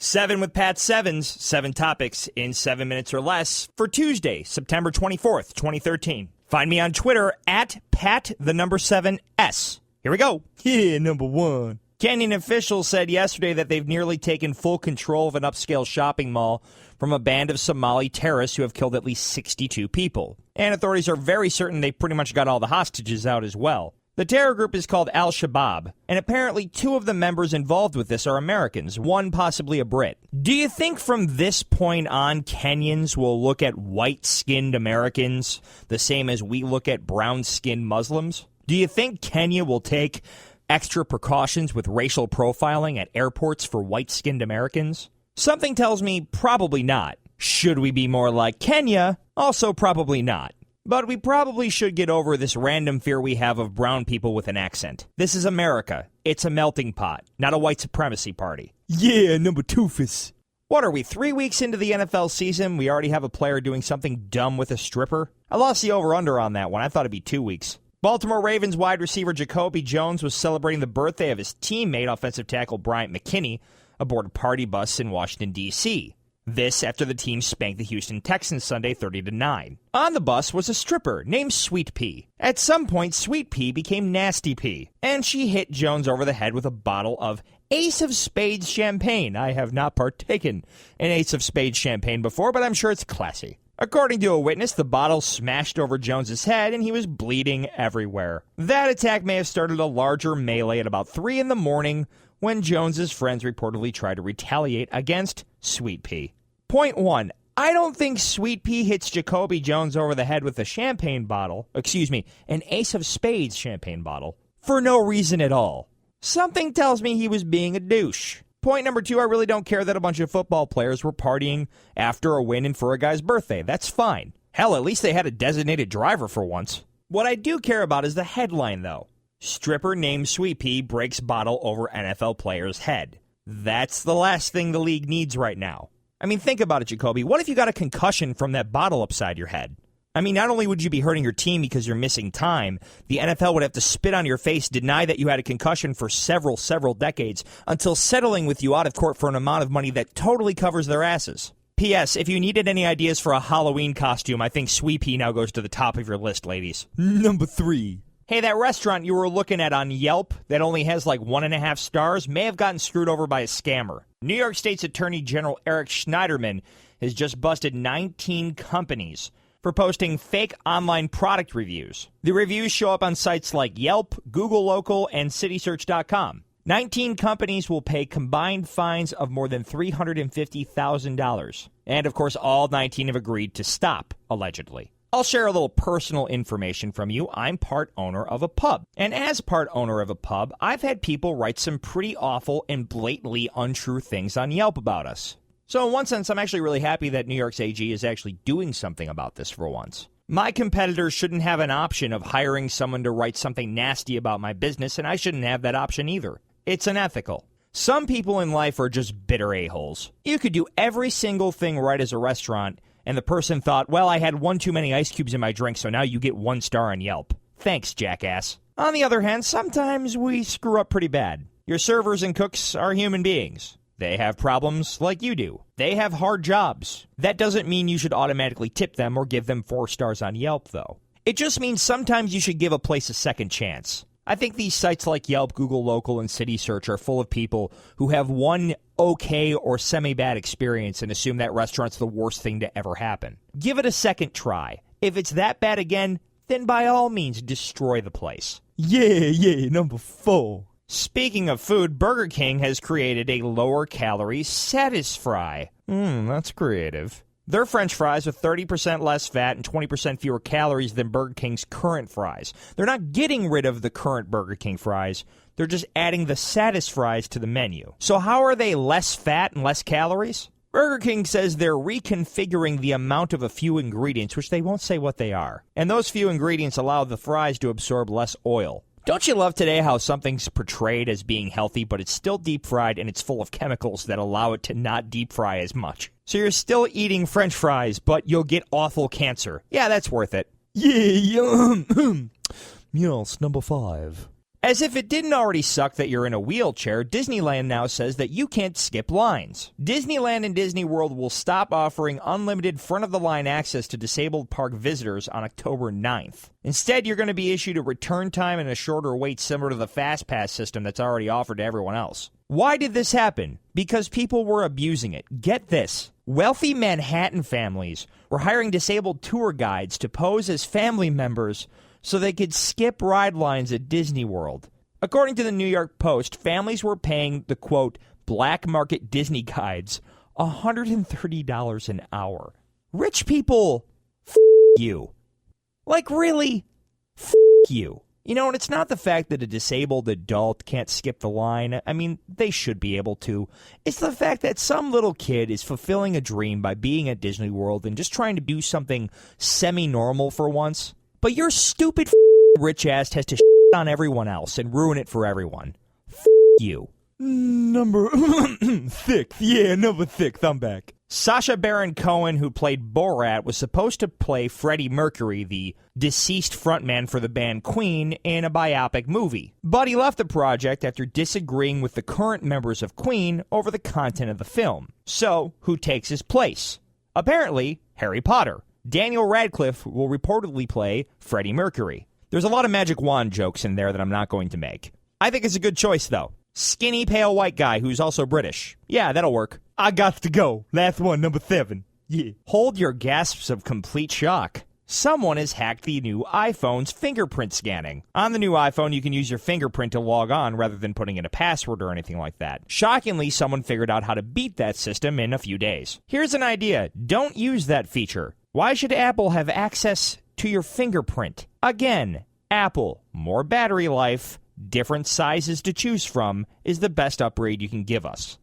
7 with Pat Sevens, 7 topics in 7 minutes or less for Tuesday, September 24th, 2013. Find me on Twitter at Pat7S. Here we go. Yeah, number 1. Kenyan officials said yesterday that they've nearly taken full control of an upscale shopping mall from a band of Somali terrorists who have killed at least 62 people. And authorities are very certain they pretty much got all the hostages out as well. The terror group is called Al-Shabaab, and apparently 2 of the members involved with this are Americans, 1 possibly a Brit. Do you think from this point on Kenyans will look at white-skinned Americans the same as we look at brown-skinned Muslims? Do you think Kenya will take extra precautions with racial profiling at airports for white-skinned Americans? Something tells me probably not. Should we be more like Kenya? Also probably not. But we probably should get over this random fear we have of brown people with an accent. This is America. It's a melting pot, not a white supremacy party. Yeah, number 2. What are we, 3 weeks into the NFL season? We already have a player doing something dumb with a stripper? I lost the over-under on that one. I thought it'd be 2 weeks. Baltimore Ravens wide receiver Jacoby Jones was celebrating the birthday of his teammate, offensive tackle Bryant McKinnie, aboard a party bus in Washington, D.C. This after the team spanked the Houston Texans Sunday 30-9. On the bus was a stripper named Sweet Pea. At some point, Sweet Pea became Nasty Pea, and she hit Jones over the head with a bottle of Ace of Spades champagne. I have not partaken in Ace of Spades champagne before, but I'm sure it's classy. According to a witness, the bottle smashed over Jones's head and he was bleeding everywhere. That attack may have started a larger melee at about 3 in the morning when Jones's friends reportedly tried to retaliate against Sweet Pea. Point 1. I don't think Sweet Pea hits Jacoby Jones over the head with a champagne bottle, an Ace of Spades champagne bottle, for no reason at all. Something tells me he was being a douche. Point number 2, I really don't care that a bunch of football players were partying after a win and for a guy's birthday. That's fine. Hell, at least they had a designated driver for once. What I do care about is the headline, though. Stripper named Sweet Pea breaks bottle over NFL player's head. That's the last thing the league needs right now. I mean, think about it, Jacoby. What if you got a concussion from that bottle upside your head? I mean, not only would you be hurting your team because you're missing time, the NFL would have to spit on your face, deny that you had a concussion for several decades, until settling with you out of court for an amount of money that totally covers their asses. P.S. If you needed any ideas for a Halloween costume, I think Sweet Pea now goes to the top of your list, ladies. Number 3. Hey, that restaurant you were looking at on Yelp that only has like 1.5 stars may have gotten screwed over by a scammer. New York State's Attorney General Eric Schneiderman has just busted 19 companies for posting fake online product reviews. The reviews show up on sites like Yelp, Google Local, and CitySearch.com. 19 companies will pay combined fines of more than $350,000. And, of course, all 19 have agreed to stop, allegedly. I'll share a little personal information from you. I'm part owner of a pub. And as part owner of a pub, I've had people write some pretty awful and blatantly untrue things on Yelp about us. So in one sense, I'm actually really happy that New York's AG is actually doing something about this for once. My competitors shouldn't have an option of hiring someone to write something nasty about my business, and I shouldn't have that option either. It's unethical. Some people in life are just bitter a-holes. You could do every single thing right as a restaurant, and the person thought, well, I had 1 too many ice cubes in my drink, so now you get 1 star on Yelp. Thanks, jackass. On the other hand, sometimes we screw up pretty bad. Your servers and cooks are human beings. They have problems like you do. They have hard jobs. That doesn't mean you should automatically tip them or give them 4 stars on Yelp, though. It just means sometimes you should give a place a second chance. I think these sites like Yelp, Google Local, and City Search are full of people who have one okay or semi-bad experience and assume that restaurant's the worst thing to ever happen. Give it a second try. If it's that bad again, then by all means destroy the place. Yeah, number 4. Speaking of food, Burger King has created a lower-calorie Satis-fry. That's creative. They're French fries with 30% less fat and 20% fewer calories than Burger King's current fries. They're not getting rid of the current Burger King fries. They're just adding the Satis-fries to the menu. So how are they less fat and less calories? Burger King says they're reconfiguring the amount of a few ingredients, which they won't say what they are. And those few ingredients allow the fries to absorb less oil. Don't you love today how something's portrayed as being healthy, but it's still deep fried and it's full of chemicals that allow it to not deep fry as much? So you're still eating French fries, but you'll get awful cancer. Yeah, that's worth it. Yeah, Yes, number 5. As if it didn't already suck that you're in a wheelchair, Disneyland now says that you can't skip lines. Disneyland and Disney World will stop offering unlimited front-of-the-line access to disabled park visitors on October 9th. Instead, you're going to be issued a return time and a shorter wait similar to the Fast Pass system that's already offered to everyone else. Why did this happen? Because people were abusing it. Get this. Wealthy Manhattan families were hiring disabled tour guides to pose as family members so they could skip ride lines at Disney World. According to the New York Post, families were paying the, quote, black market Disney guides $130 an hour. Rich people, you. Like, really? You. You know, and it's not the fact that a disabled adult can't skip the line. I mean, they should be able to. It's the fact that some little kid is fulfilling a dream by being at Disney World and just trying to do something semi-normal for once. But your stupid rich ass has to on everyone else and ruin it for everyone. You. Number thick. Yeah, number thick. Thumb back. Sacha Baron Cohen, who played Borat, was supposed to play Freddie Mercury, the deceased frontman for the band Queen, in a biopic movie. But he left the project after disagreeing with the current members of Queen over the content of the film. So, who takes his place? Apparently, Harry Potter. Daniel Radcliffe will reportedly play Freddie Mercury. There's a lot of magic wand jokes in there that I'm not going to make. I think it's a good choice, though. Skinny, pale white guy who's also British. Yeah, that'll work. I got to go. Last one, number 7. Yeah. Hold your gasps of complete shock. Someone has hacked the new iPhone's fingerprint scanning. On the new iPhone, you can use your fingerprint to log on rather than putting in a password or anything like that. Shockingly, someone figured out how to beat that system in a few days. Here's an idea. Don't use that feature. Why should Apple have access to your fingerprint? Again, Apple, more battery life, different sizes to choose from, is the best upgrade you can give us.